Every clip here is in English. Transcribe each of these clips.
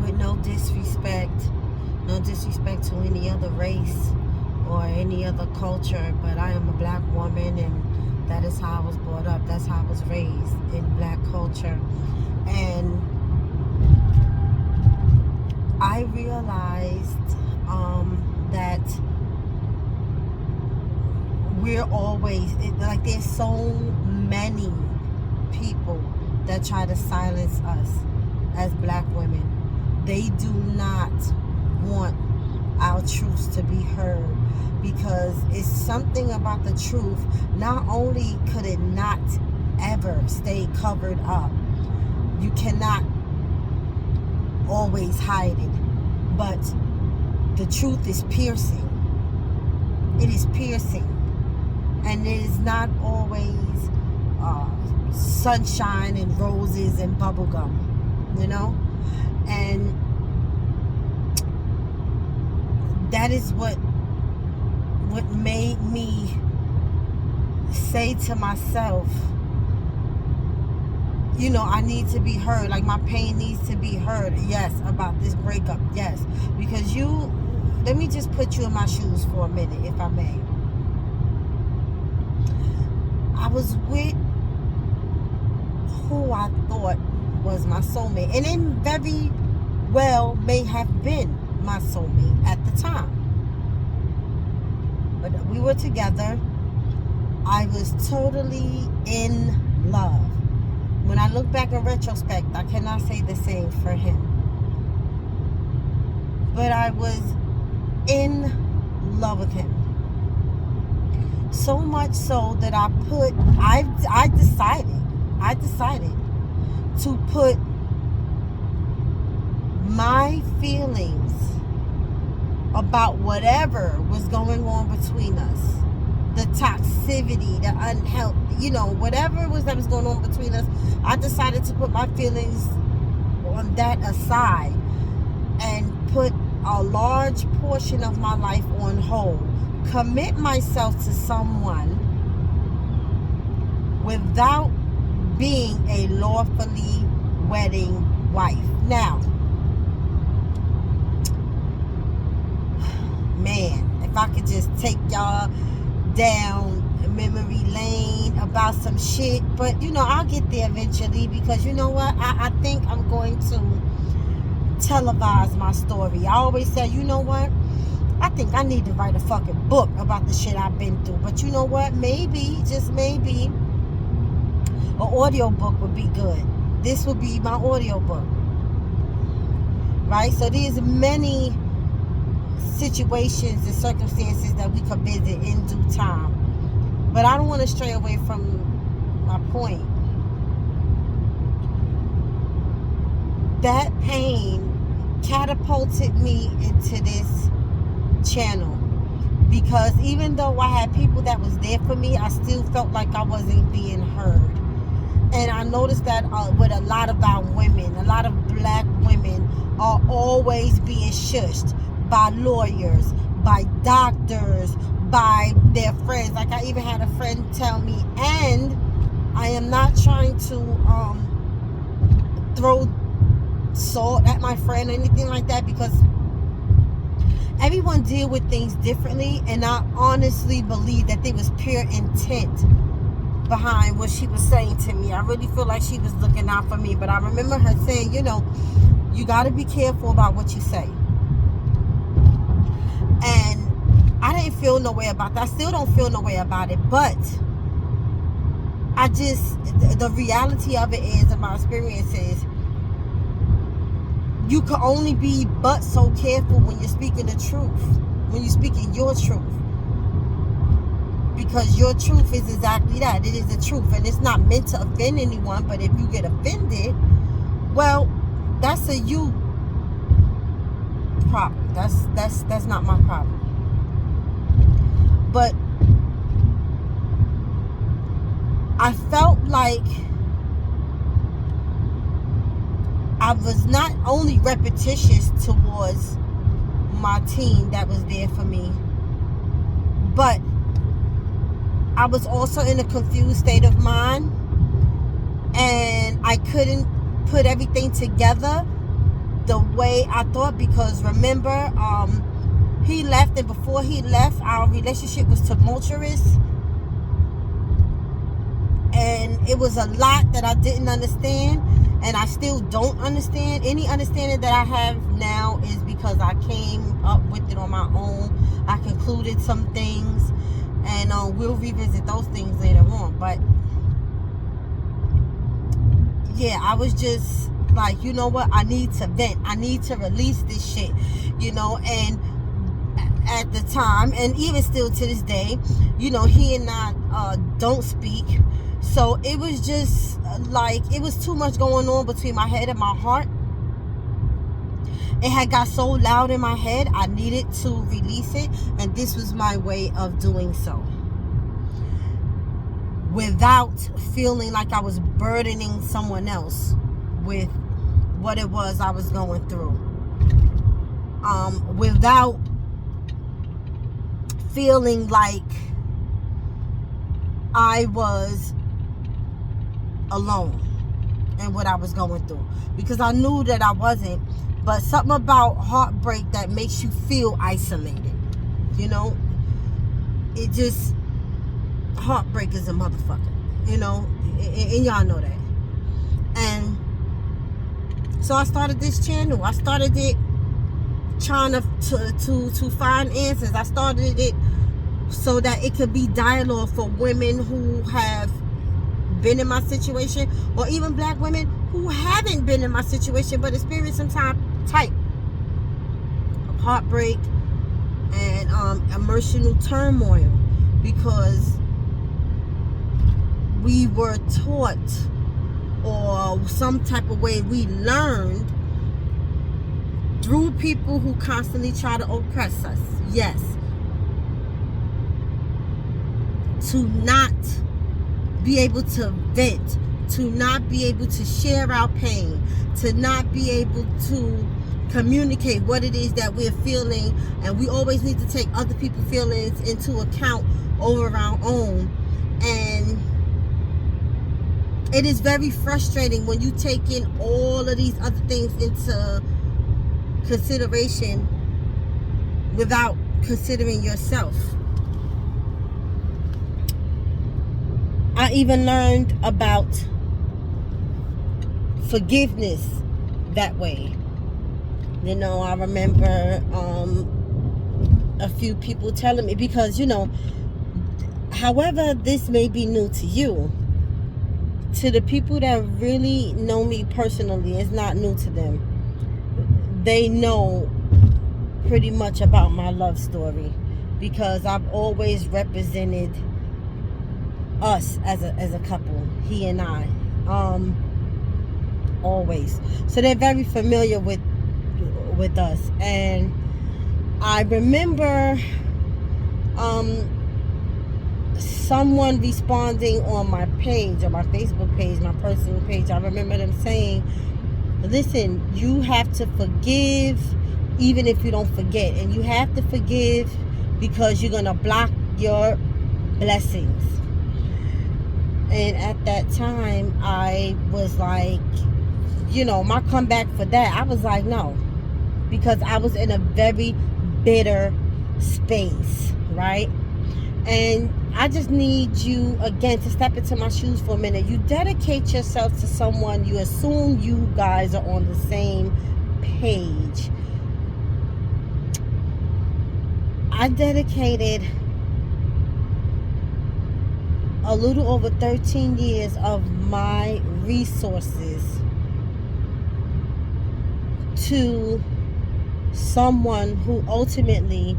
with no disrespect to any other race or any other culture, but I am a black woman, and that is how I was brought up. That's how I was raised in black culture. And I realized that we're always, like, there's so many people that try to silence us as black women. They do not want our truths to be heard, because it's something about the truth. Not only could it not ever stay covered up, you cannot always hide it, but the truth is piercing. It is piercing, and it is not always sunshine and roses and bubblegum, and that is what made me say to myself, I need to be heard. Like, my pain needs to be heard. Yes, about this breakup. Yes, because let me just put you in my shoes for a minute, if I may. I was with who I thought was my soulmate, and it very well may have been my soulmate at the time. But we were together. I was totally in love. When I look back in retrospect, I cannot say the same for him. But I was in love with him. So much so that I decided to put my feelings about whatever was going on between us, the toxicity, the unhealth, whatever it was that was going on between us, I decided to put my feelings on that aside and put a large portion of my life on hold, commit myself to someone without being a lawfully wedding wife. Now, man, if I could just take y'all down memory lane about some shit, but I'll get there eventually, because you know what, I think I'm going to televise my story. I always say, you know what, I think I need to write a fucking book about the shit I've been through. But you know what, maybe, just maybe, an audio book would be good. This would be my audio book, right? So there's many situations and circumstances that we could visit in due time. But I don't want to stray away from my point. That pain catapulted me into this channel, because even though I had people that was there for me, I still felt like I wasn't being heard. And I noticed that with a lot of our women, a lot of black women are always being shushed by lawyers, by doctors, by their friends. Like, I even had a friend tell me, and I am not trying to throw salt at my friend or anything like that, because everyone deal with things differently, and I honestly believe that there was pure intent behind what she was saying to me. I really feel like she was looking out for me. But I remember her saying, you got to be careful about what you say. And I didn't feel no way about that. I still don't feel no way about it. But the reality of it is, in my experience is, you can only be but so careful when you're speaking the truth, when you're speaking your truth. Because your truth is exactly that. It is the truth. And it's not meant to offend anyone. But if you get offended, well, that's a you problem. That's not my problem. But I felt like I was not only repetitious towards my team that was there for me, but I was also in a confused state of mind, and I couldn't put everything together the way I thought, because remember, he left, and before he left, our relationship was tumultuous, and it was a lot that I didn't understand, and I still don't understand. Any understanding that I have now is because I came up with it on my own. I concluded some things, and we'll revisit those things later on. But yeah, I was just like, you know what, I need to vent, I need to release this shit, you know. And at the time, and even still to this day, you know, he and I don't speak. So it was just like, it was too much going on between my head and my heart. It had got so loud in my head, I needed to release it, and this was my way of doing so, without feeling like I was burdening someone else with what it was I was going through, without feeling like I was alone in what I was going through, because I knew that I wasn't. But something about heartbreak that makes you feel isolated, you know. It just, heartbreak is a motherfucker, you know, and y'all know that. And so I started this channel. I started it trying to find answers. I started it so that it could be dialogue for women who have been in my situation, or even black women who haven't been in my situation but experienced some type of heartbreak and emotional turmoil, because we were taught, or some type of way we learned through people who constantly try to oppress us, yes, to not be able to vent, to not be able to share our pain, to not be able to communicate what it is that we're feeling. And we always need to take other people's feelings into account over our own. And it is very frustrating when you take in all of these other things into consideration without considering yourself. I even learned about forgiveness that way. You know, I remember a few people telling me, because, you know, however this may be new to you, to the people that really know me personally, it's not new to them. They know pretty much about my love story, because I've always represented us as a couple, he and I, always. So they're very familiar with us. And I remember someone responding on my page, on my Facebook page, my personal page. I remember them saying, listen, you have to forgive even if you don't forget, and you have to forgive because you're gonna block your blessings. And at that time, I was like, you know, my comeback for that, I was like, no. Because I was in a very bitter space, right? And I just need you, again, to step into my shoes for a minute. You dedicate yourself to someone, you assume you guys are on the same page. I dedicated a little over 13 years of my resources to someone who ultimately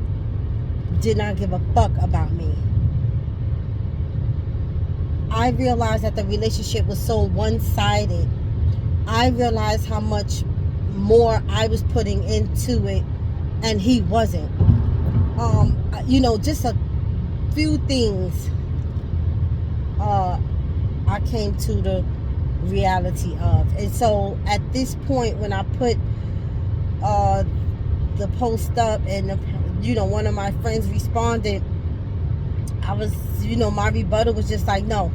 did not give a fuck about me. I realized that the relationship was so one-sided. I realized how much more I was putting into it and he wasn't. You know, just a few things I came to the reality of. And so at this point, when I put the post up and you know, one of my friends responded, I was, you know, my rebuttal was just like, no,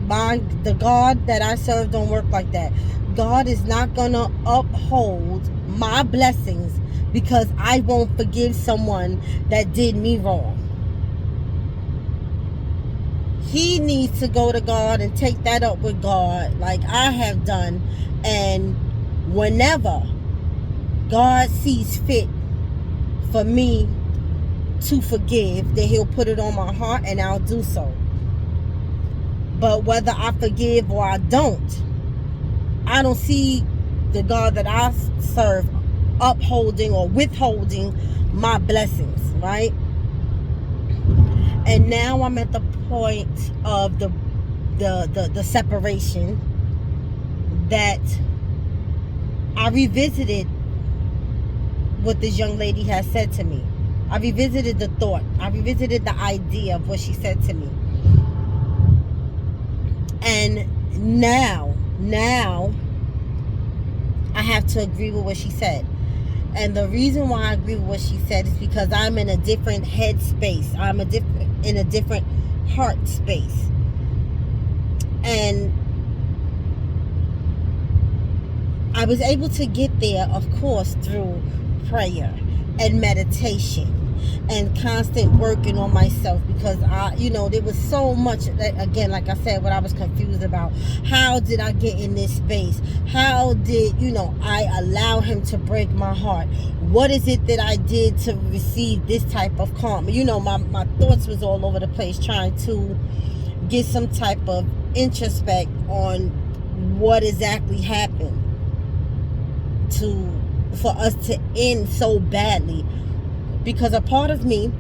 the God that I serve don't work like that. God is not gonna uphold my blessings because I won't forgive someone that did me wrong. He needs to go to God and take that up with God like I have done. And whenever God sees fit for me to forgive, then he'll put it on my heart and I'll do so. But whether I forgive or I don't see the God that I serve upholding or withholding my blessings, right? And now I'm at the point of the separation that I revisited what this young lady has said to me. I revisited the thought. I revisited the idea of what she said to me. And now I have to agree with what she said. And the reason why I agree with what she said is because I'm in a different head space. I'm in a different heart space. And I was able to get there, of course, through prayer and meditation and constant working on myself, because there was so much that, again, like I said, what I was confused about. How did I get in this space? How did I allow him to break my heart? What is it that I did to receive this type of karma? My thoughts was all over the place, trying to get some type of introspect on what exactly happened for us to end so badly. Because a part of me,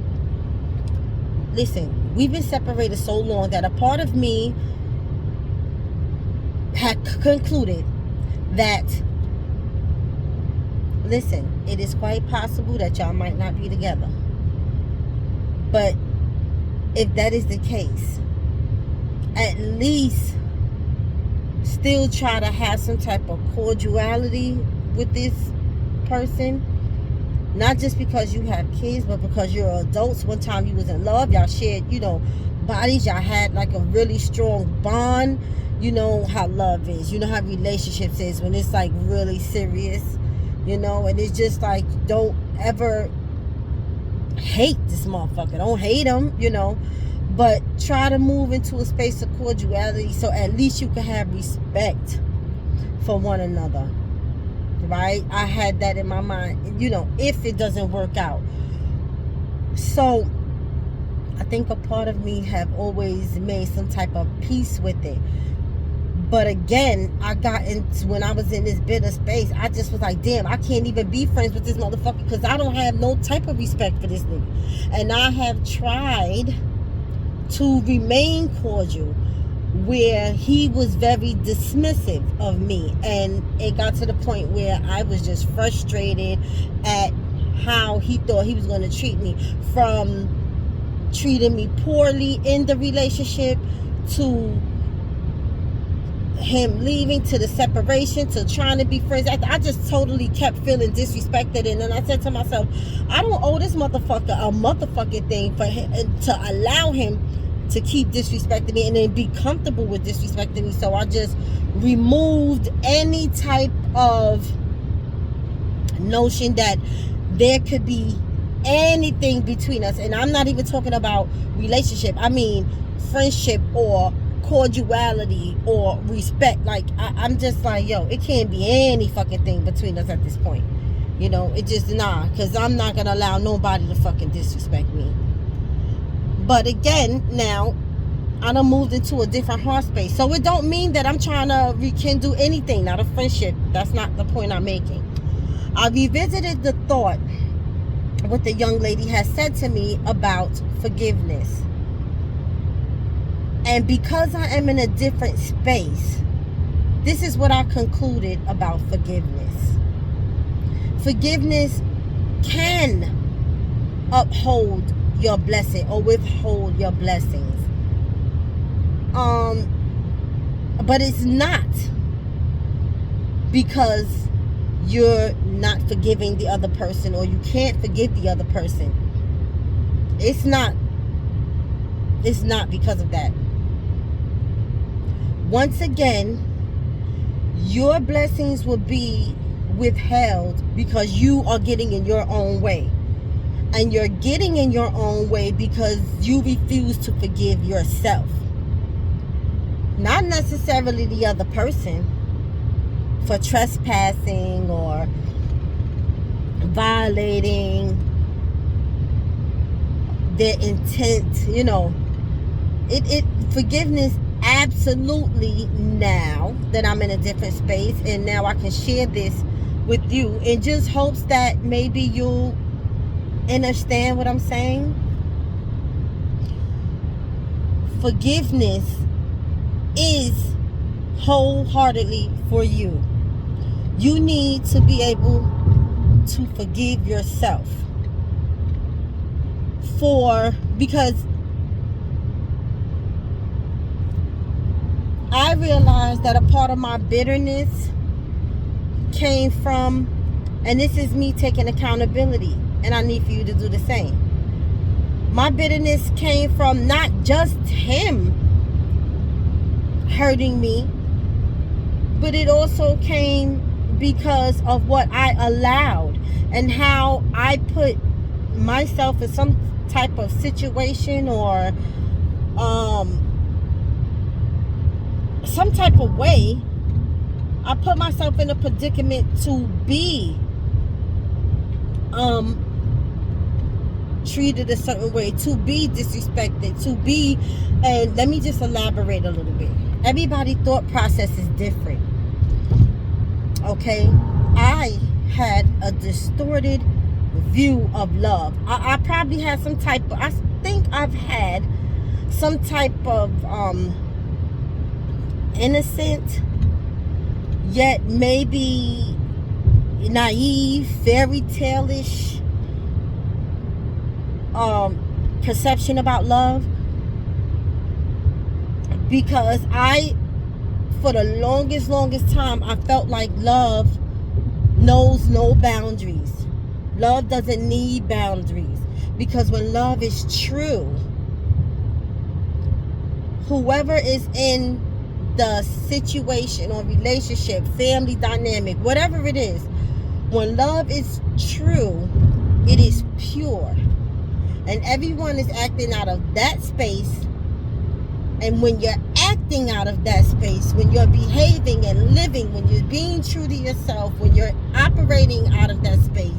listen, we've been separated so long that a part of me had concluded that, listen, it is quite possible that y'all might not be together. But if that is the case, at least still try to have some type of cordiality with this person. Not just because you have kids, but because you're adults. One time you was in love, y'all shared, bodies, y'all had like a really strong bond. You know how love is, you know how relationships is when it's like really serious, and it's just like, don't ever hate this motherfucker. Don't hate him, but try to move into a space of cordiality so at least you can have respect for one another. Right? I had that in my mind, if it doesn't work out. So I think a part of me have always made some type of peace with it. But again, I got into, when I was in this bitter space, I just was like, damn, I can't even be friends with this motherfucker because I don't have no type of respect for this nigga. And I have tried to remain cordial, where he was very dismissive of me, and it got to the point where I was just frustrated at how he thought he was going to treat me, from treating me poorly in the relationship, to him leaving, to the separation, to trying to be friends. I just totally kept feeling disrespected, and then I said to myself, I don't owe this motherfucker a motherfucking thing for him to allow him to keep disrespecting me and then be comfortable with disrespecting me. So I just removed any type of notion that there could be anything between us. And I'm not even talking about relationship. I mean friendship or cordiality or respect. Like I'm just like, yo, it can't be any fucking thing between us at this point. It just because I'm not gonna allow nobody to fucking disrespect me. But again, now I done moved into a different heart space. So it don't mean that I'm trying to rekindle anything, not a friendship. That's not the point I'm making. I revisited the thought, what the young lady has said to me about forgiveness. And because I am in a different space, this is what I concluded about forgiveness. Forgiveness can uphold your blessing or withhold your blessings. But it's not because you're not forgiving the other person or you can't forgive the other person. It's not because of that. Once again, your blessings will be withheld because you are getting in your own way. And you're getting in your own way because you refuse to forgive yourself. Not necessarily the other person for trespassing or violating their intent. Forgiveness absolutely, now that I'm in a different space and now I can share this with you in just hopes that maybe you'll understand what I'm saying. Forgiveness is wholeheartedly for you. You need to be able to forgive yourself because I realized that a part of my bitterness came from, and this is me taking accountability, and I need for you to do the same. My bitterness came from not just him hurting me, but it also came because of what I allowed and how I put myself in some type of situation or some type of way. I put myself in a predicament to be treated a certain way, to be disrespected, to be, and let me just elaborate a little bit. Everybody's thought process is different. Okay, I had a distorted view of love. I probably had some type of, I think I've had some type of innocent, yet maybe naive, fairy tale-ish perception about love, because for the longest time, I felt like love knows no boundaries. Love doesn't need boundaries, because when love is true, whoever is in the situation or relationship, family dynamic, whatever it is, when love is true, it is pure. And everyone is acting out of that space. And when you're acting out of that space, when you're behaving and living, when you're being true to yourself, when you're operating out of that space,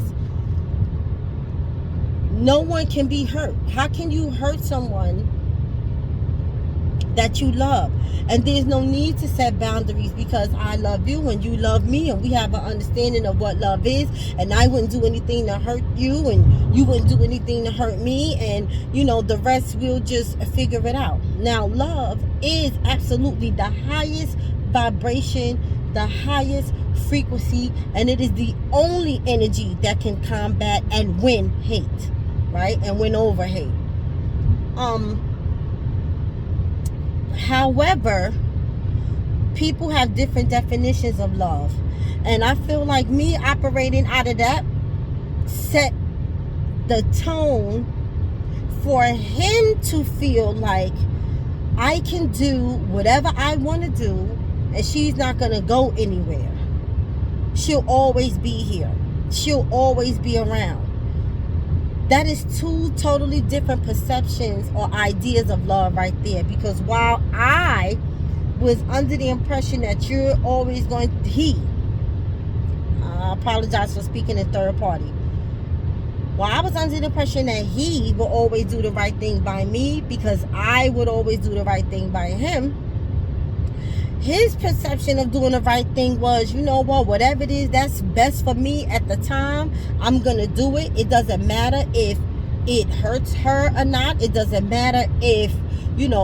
no one can be hurt. How can you hurt someone that you love? And there's no need to set boundaries, because I love you and you love me, and we have an understanding of what love is, and I wouldn't do anything to hurt you and you wouldn't do anything to hurt me, and the rest we'll just figure it out. Now, love is absolutely the highest vibration, the highest frequency, and it is the only energy that can combat and win hate, right? And win over hate. However, people have different definitions of love. And I feel like me operating out of that set the tone for him to feel like I can do whatever I want to do and she's not going to go anywhere. She'll always be here. She'll always be around. That is two totally different perceptions or ideas of love right there. Because while I was under the impression that you're always going to, I apologize for speaking in third party. While I was under the impression that he will always do the right thing by me because I would always do the right thing by him, his perception of doing the right thing was, whatever it is that's best for me at the time, I'm going to do it. It doesn't matter if it hurts her or not. It doesn't matter if,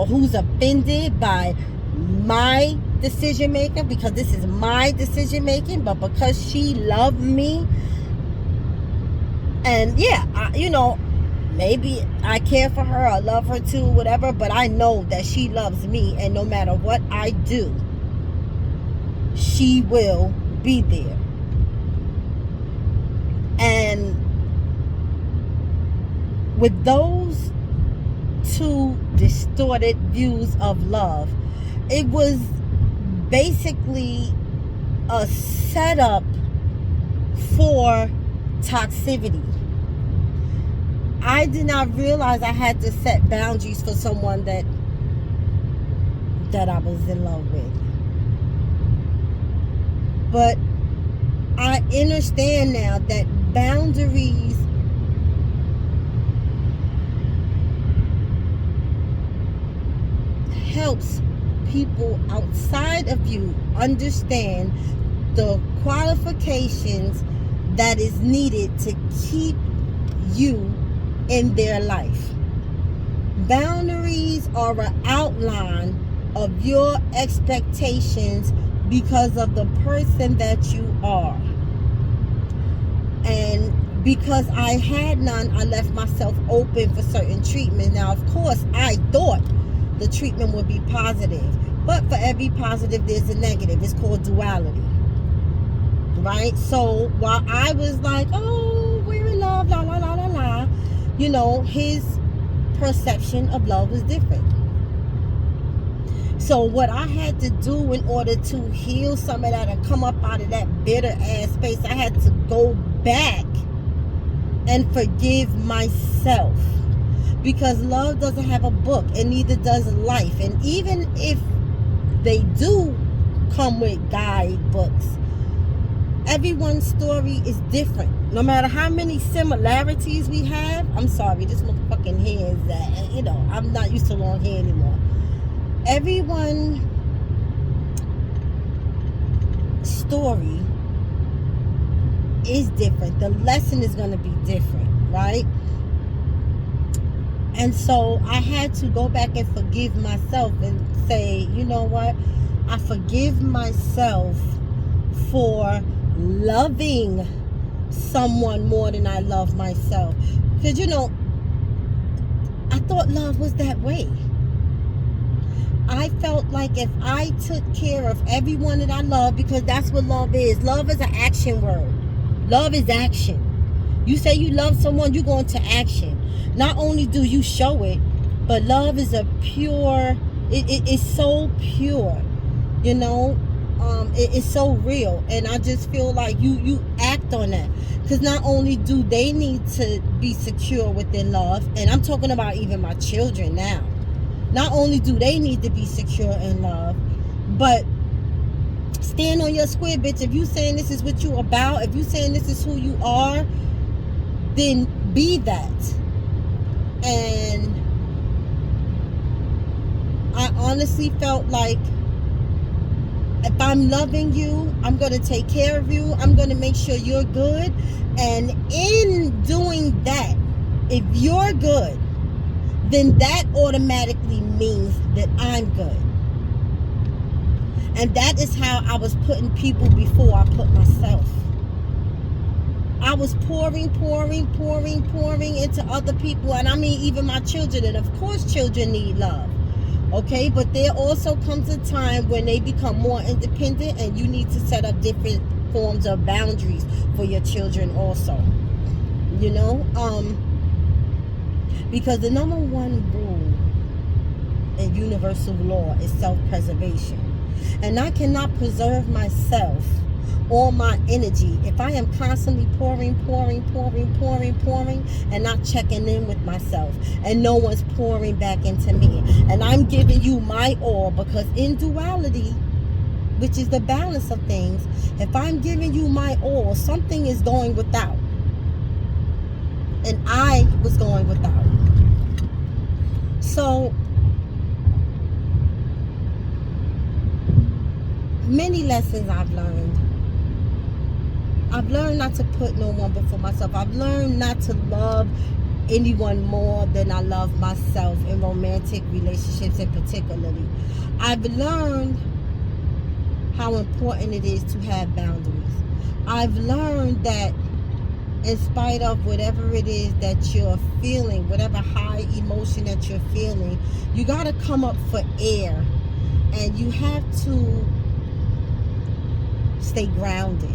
who's offended by my decision making, because this is my decision making, but because she loved me, and maybe I care for her, I love her too, whatever, but I know that she loves me, and no matter what I do, she will be there. And with those two distorted views of love, it was basically a setup for toxicity. I did not realize I had to set boundaries for someone that I was in love with. But I understand now that boundaries helps people outside of you understand the qualifications that is needed to keep you in their life. Boundaries are an outline of your expectations because of the person that you are. And because I had none, I left myself open for certain treatment. Now, of course, I thought the treatment would be positive, but for every positive, there's a negative. It's called duality, right? So while I was like, oh, we're in love, la, la, la, la, la, you know, his perception of love was different. So what I had to do in order to heal some of that and come up out of that bitter ass space, I had to go back and forgive myself. Because love doesn't have a book, and neither does life. And even if they do come with guidebooks, everyone's story is different. No matter how many similarities we have, I'm sorry, this motherfucking hair is, you know, I'm not used to long hair anymore. Everyone's story is different. The lesson is going to be different, right? And so I had to go back and forgive myself and say, you know what? I forgive myself for loving someone more than I love myself. Because, you know, I thought love was that way. I felt like if I took care of everyone that I love, because that's what love is. Love is an action word. Love is action. You say you love someone, you go into action. Not only do you show it, but love is a pure, it's so pure, you know. It's so real, and I just feel like you act on that, because not only do they need to be secure within love, and I'm talking about even my children now. Not only do they need to be secure in love, but stand on your square, bitch. If you saying this is what you about, if you saying this is who you are, then be that. And I honestly felt like if I'm loving you, I'm going to take care of you. I'm going to make sure you're good. And in doing that, if you're good, then that automatically means that I'm good. And that is how I was putting people before I put myself. I was pouring into other people. And I mean, even my children. And of course, children need love. Okay? But there also comes a time when they become more independent, and you need to set up different forms of boundaries for your children also. You know? Because the number one rule in universal law is self-preservation. And I cannot preserve myself or my energy if I am constantly pouring and not checking in with myself, and no one's pouring back into me. And I'm giving you my all, because in duality, which is the balance of things, if I'm giving you my all, something is going without. And I was going without. So many lessons I've learned. I've learned not to put no one before myself. I've learned not to love anyone more than I love myself in romantic relationships, in particularly. I've learned how important it is to have boundaries. I've learned that in spite of whatever it is that you're feeling, whatever high emotion that you're feeling, you got to come up for air, and you have to stay grounded.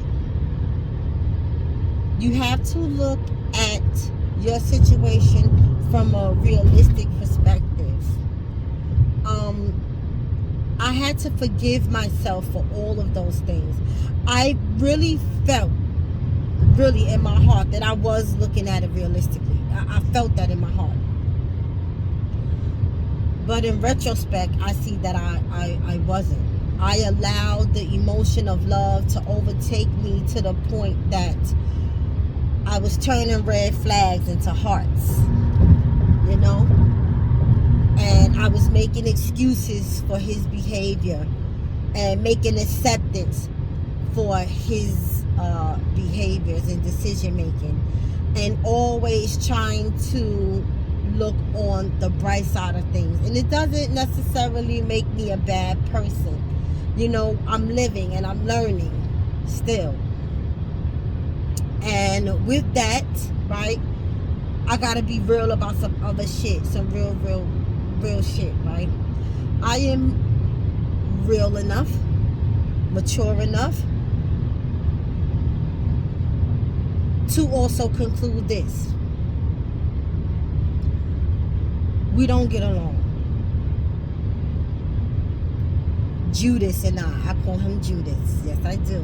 You have to look at your situation from a realistic perspective. I had to forgive myself for all of those things. I really felt, really in my heart, that I was looking at it realistically. I felt that in my heart. But in retrospect, I see that I wasn't. I allowed the emotion of love to overtake me to the point that I was turning red flags into hearts, you know? And I was making excuses for his behavior and making acceptance for his behaviors and decision making, and always trying to look on the bright side of things. And it doesn't necessarily make me a bad person. You know, I'm living and I'm learning still. And with that, right, I gotta be real about some other shit, some real shit, right? I am real enough, mature enough to also conclude this: we don't get along. Judas and I call him Judas. Yes, I do.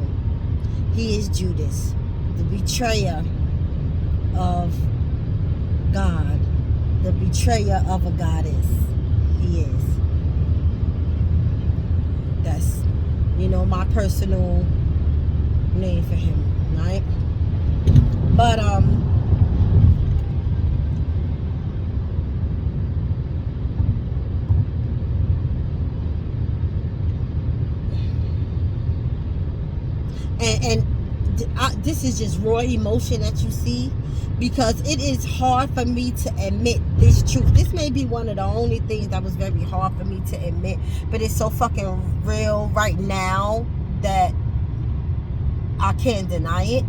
He is Judas, the betrayer of God, the betrayer of a goddess. He is. That's, you know, my personal name for him, right? But this is just raw emotion that you see, because it is hard for me to admit this truth. This may be one of the only things that was very hard for me to admit, but it's so fucking real right now that I can't deny it.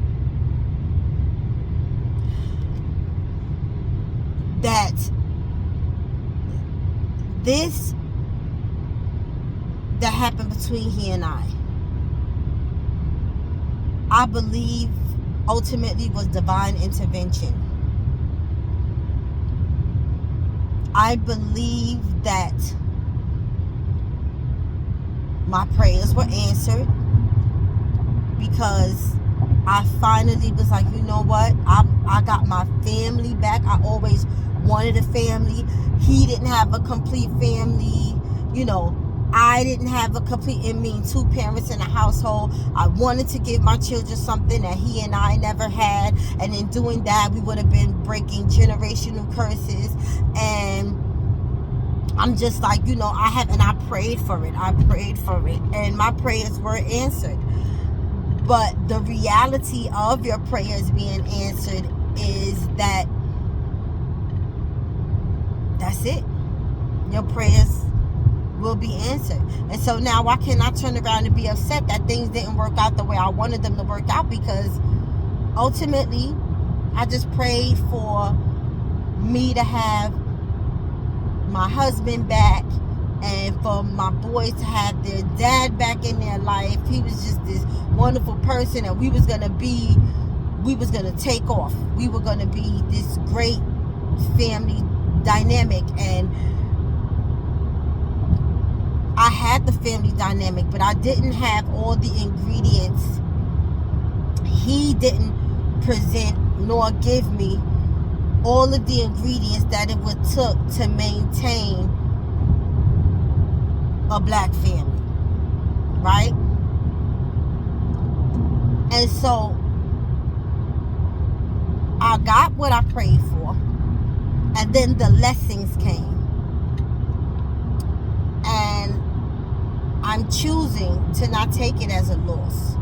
That this that happened between he and I believe ultimately was divine intervention. I believe that my prayers were answered, because I finally was like, you know what? I got my family back. I always wanted a family. He didn't have a complete family. You know, I didn't have a complete, two parents in a household. I wanted to give my children something that he and I never had. And in doing that, we would have been breaking generational curses. And I'm just like, you know, I prayed for it. I prayed for it. And my prayers were answered. But the reality of your prayers being answered is that that's it. Your prayers will be answered. And so now why can't I turn around and be upset that things didn't work out the way I wanted them to work out? Because ultimately, I just prayed for me to have my husband back, and for my boys to have their dad back in their life. He was just this wonderful person, and we was gonna take off. We were gonna be this great family dynamic. And I had the family dynamic, but I didn't have all the ingredients. He didn't present nor give me all of the ingredients that it would took to maintain a black family, right? And so I got what I prayed for, and then the blessings came. And I'm choosing to not take it as a loss.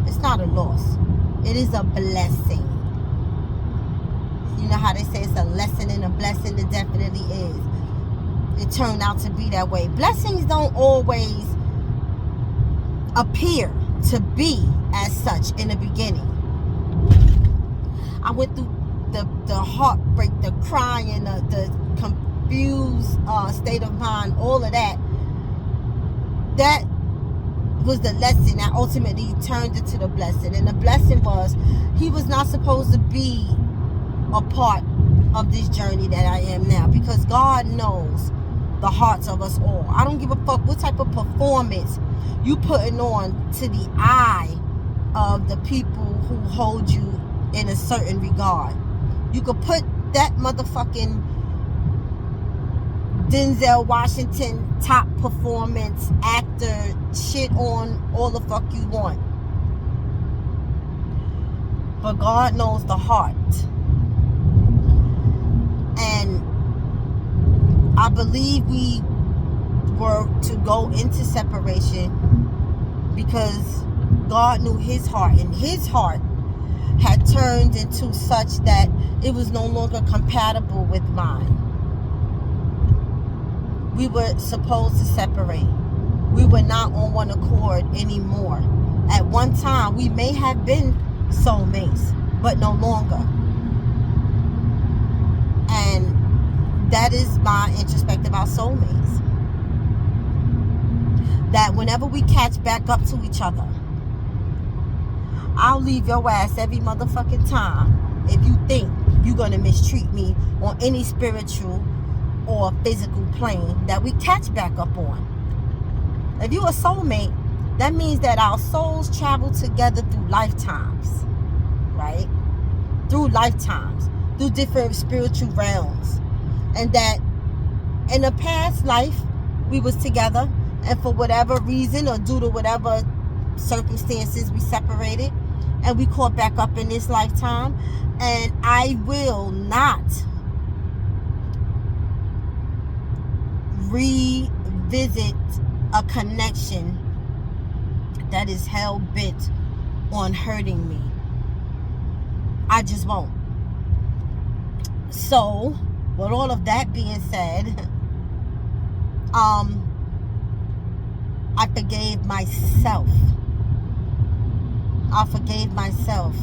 It's not a loss. It is a blessing. You know how they say it's a lesson and a blessing? It definitely is. It turned out to be that way. Blessings don't always appear to be as such in the beginning. I went through the heartbreak, the crying, the confused state of mind, all of that. That was the lesson that ultimately turned into the blessing. And the blessing was, he was not supposed to be a part of this journey that I am now, because God knows the hearts of us all. I don't give a fuck what type of performance you putting on to the eye of the people who hold you in a certain regard. You could put that motherfucking Denzel Washington top performance actor shit on all the fuck you want. But God knows the heart. And I believe we were to go into separation because God knew his heart, and his heart had turned into such that it was no longer compatible with mine. We were supposed to separate. We were not on one accord anymore. At one time, we may have been soulmates, but no longer. And that is my introspect about soulmates. That whenever we catch back up to each other, I'll leave your ass every motherfucking time if you think you're going to mistreat me on any spiritual or physical plane that we catch back up on. If you're a soulmate, that means that our souls travel together through lifetimes, right? Through lifetimes, through different spiritual realms. And that in a past life, we was together, and for whatever reason or due to whatever circumstances, we separated, and we caught back up in this lifetime. And I will not revisit a connection that is hell-bent on hurting me. I just won't. So, with all of that being said, I forgave myself. I forgave myself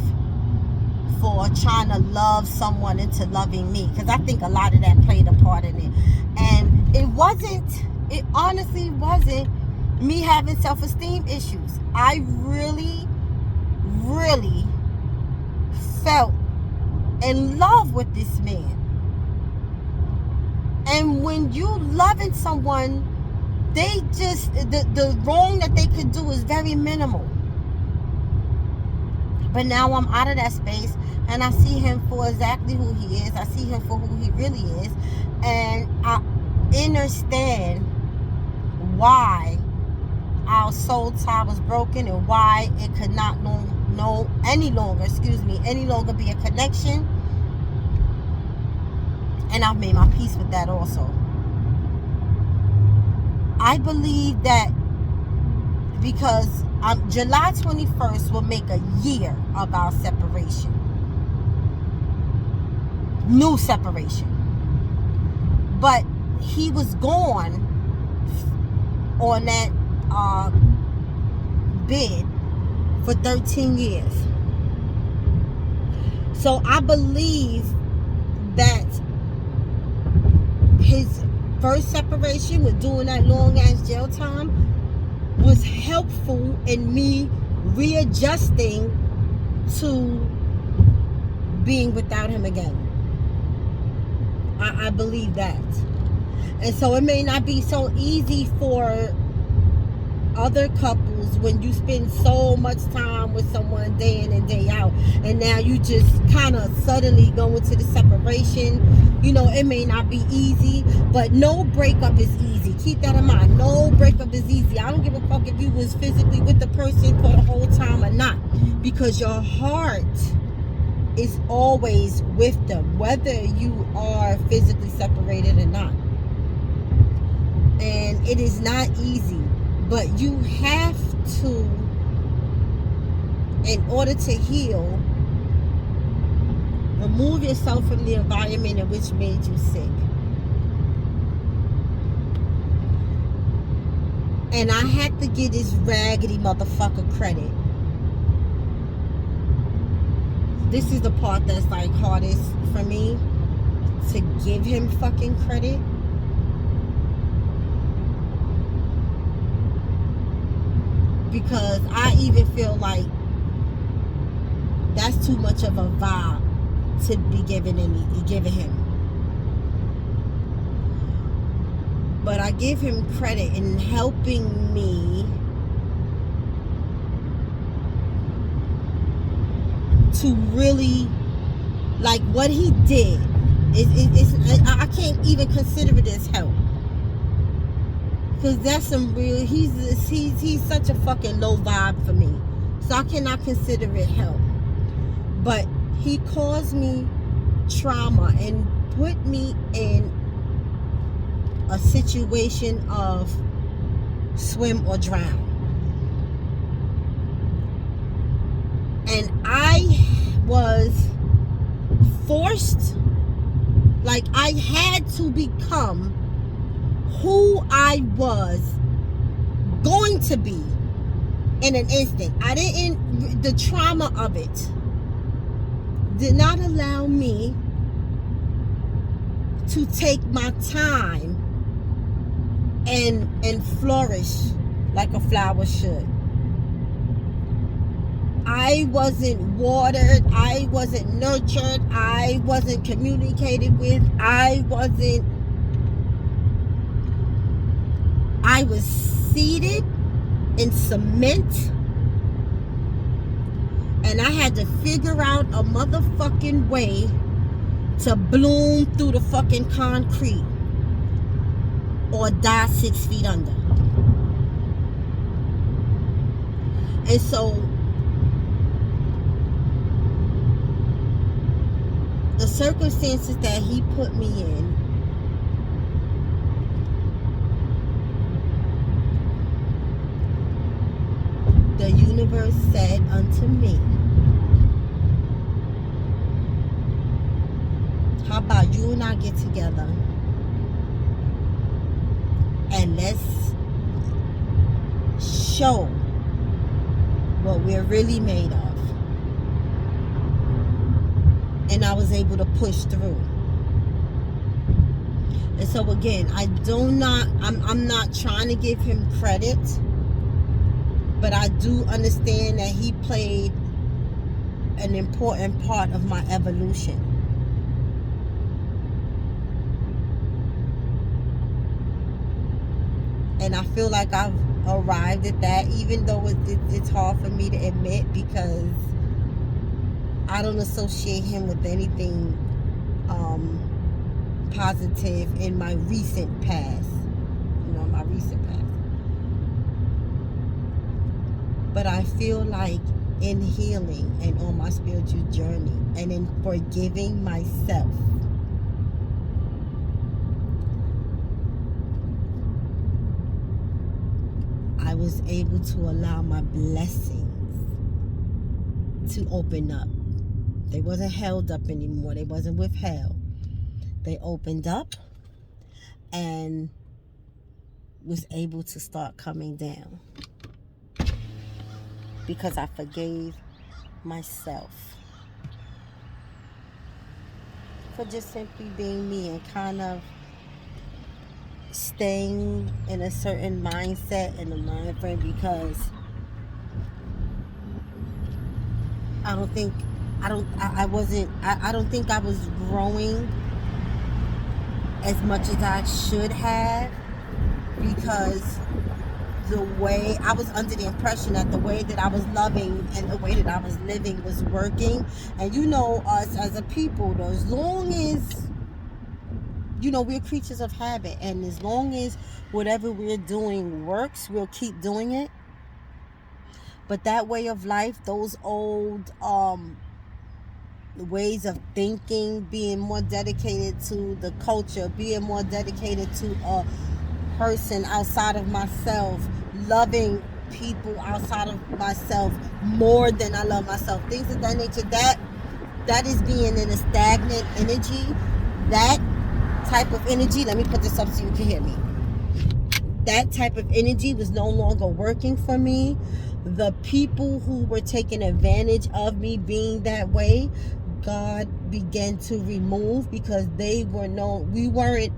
for trying to love someone into loving me, because I think a lot of that played a part in it. And it honestly wasn't me having self-esteem issues. I really, really felt in love with this man. And when you loving someone, they just, the wrong that they could do is very minimal. But now I'm out of that space, and I see him for exactly who he is. I see him for who he really is. And I understand why our soul tie was broken, and why it could not any longer be a connection. And I've made my peace with that also. I believe that because July 21st will make a year of our separation. New separation. But he was gone on that bid for 13 years. So I believe that his first separation with doing that long ass jail time was helpful in me readjusting to being without him again. I believe that. And so it may not be so easy for other couples when you spend so much time with someone day in and day out, and now you just kind of suddenly go into the separation. You know, it may not be easy, but no breakup is easy. Keep that in mind. No breakup is easy. I don't give a fuck if you was physically with the person for the whole time or not, because your heart is always with them, whether you are physically separated or not. And it is not easy, but you have to, in order to heal, remove yourself from the environment in which made you sick. And I had to give this raggedy motherfucker credit. This is the part that's like hardest for me, to give him fucking credit. Because I even feel like that's too much of a vibe to be giving him. But I give him credit in helping me to really, like, what he did. I can't even consider it as help. Because that's some real, he's such a fucking low vibe for me. So I cannot consider it help. But he caused me trauma and put me in a situation of swim or drown. And I was forced, like I had to become who I was going to be in an instant. The trauma of it did not allow me to take my time and flourish like a flower should. I wasn't watered, I wasn't nurtured, I wasn't communicated with, I was seated in cement, and I had to figure out a motherfucking way to bloom through the fucking concrete or die 6 feet under. And so the circumstances that he put me in the universe said unto me, how about you and I get together and let's show what we're really made of. And I was able to push through. And so again, I'm not trying to give him credit, but I do understand that he played an important part of my evolution. And I feel like I've arrived at that, even though it's hard for me to admit, because I don't associate him with anything positive in my recent past. But I feel like in healing and on my spiritual journey and in forgiving myself, I was able to allow my blessings to open up. They wasn't held up anymore. They wasn't withheld. They opened up and was able to start coming down because I forgave myself for just simply being me and kind of staying in a certain mindset and a mind frame, because I don't think I was growing as much as I should have, because the way I was under the impression that the way that I was loving and the way that I was living was working. And you know us as a people, though, as long as, you know, we're creatures of habit, and as long as whatever we're doing works, we'll keep doing it. But that way of life, those old ways of thinking, being more dedicated to the culture, being more dedicated to a person outside of myself, loving people outside of myself more than I love myself, things of that nature, that is being in a stagnant energy. That type of energy, let me put this up so you can hear me. That type of energy was no longer working for me. The people who were taking advantage of me being that way, God began to remove, because we weren't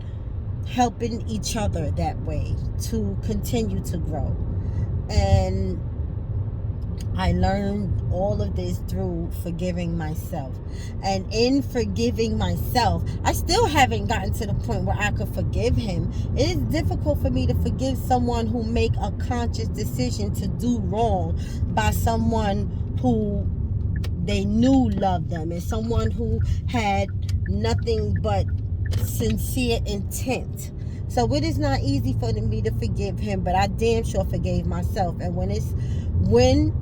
helping each other that way to continue to grow. And I learned all of this through forgiving myself. And in forgiving myself, I still haven't gotten to the point where I could forgive him. It is difficult for me to forgive someone who make a conscious decision to do wrong by someone who they knew loved them, and someone who had nothing but sincere intent. So it is not easy for me to forgive him, but I damn sure forgave myself. And when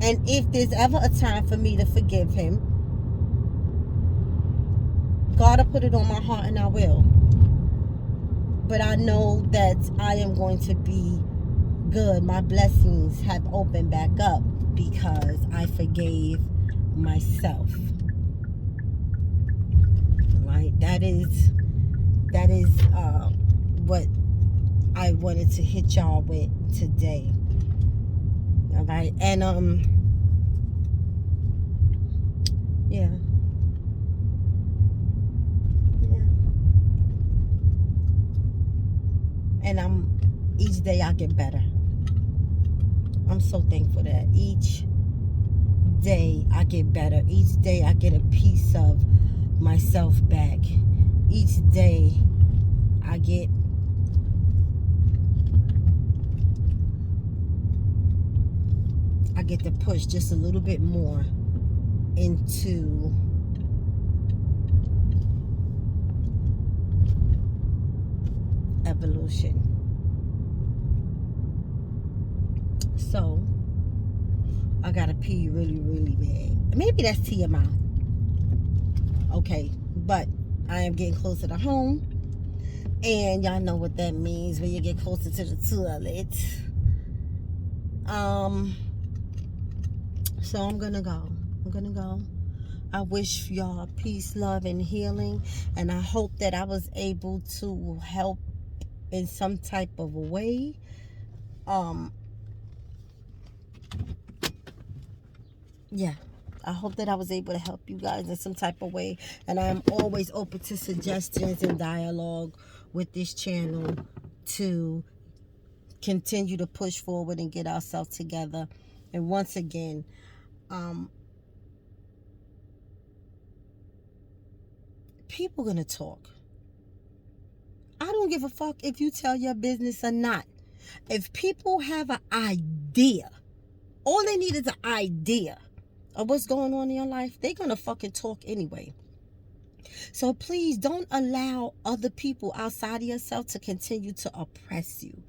and if there's ever a time for me to forgive him, God will put it on my heart and I will. But I know that I am going to be good. My blessings have opened back up because I forgave myself. Right? That is what I wanted to hit y'all with today. All right, and yeah. And each day I get better. I'm so thankful that each day I get better. Each day I get a piece of myself back. Each day I get to push just a little bit more into evolution. So I gotta pee really, really bad. Maybe that's TMI. Okay, but I am getting closer to home, and y'all know what that means when you get closer to the toilet. So I'm gonna go. I wish y'all peace, love, and healing, and I hope that I was able to help in some type of a way. Yeah, I hope that I was able to help you guys in some type of way, and I am always open to suggestions and dialogue with this channel to continue to push forward and get ourselves together. And once again, people gonna talk. I don't give a fuck if you tell your business or not. If people have an idea, all they need is an idea of what's going on in your life, they're gonna fucking talk anyway. So please don't allow other people outside of yourself to continue to oppress you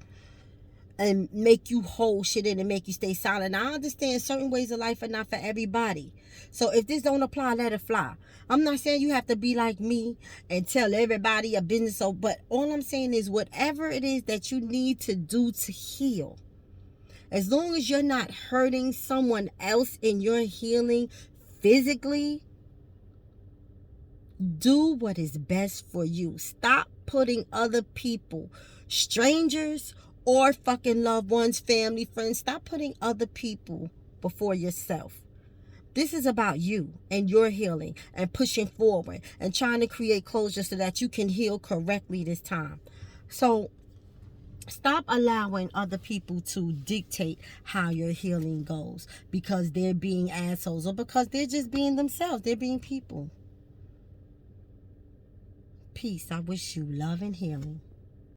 and make you hold shit in and make you stay silent. I understand certain ways of life are not for everybody. So if this don't apply, let it fly. I'm not saying you have to be like me and tell everybody your business. So, but all I'm saying is whatever it is that you need to do to heal, as long as you're not hurting someone else in your healing physically, do what is best for you. Stop putting other people, strangers or fucking loved ones, family, friends, stop putting other people before yourself. This is about you and your healing and pushing forward and trying to create closure so that you can heal correctly this time. So stop allowing other people to dictate how your healing goes because they're being assholes or because they're just being themselves. They're being people. Peace. I wish you love and healing.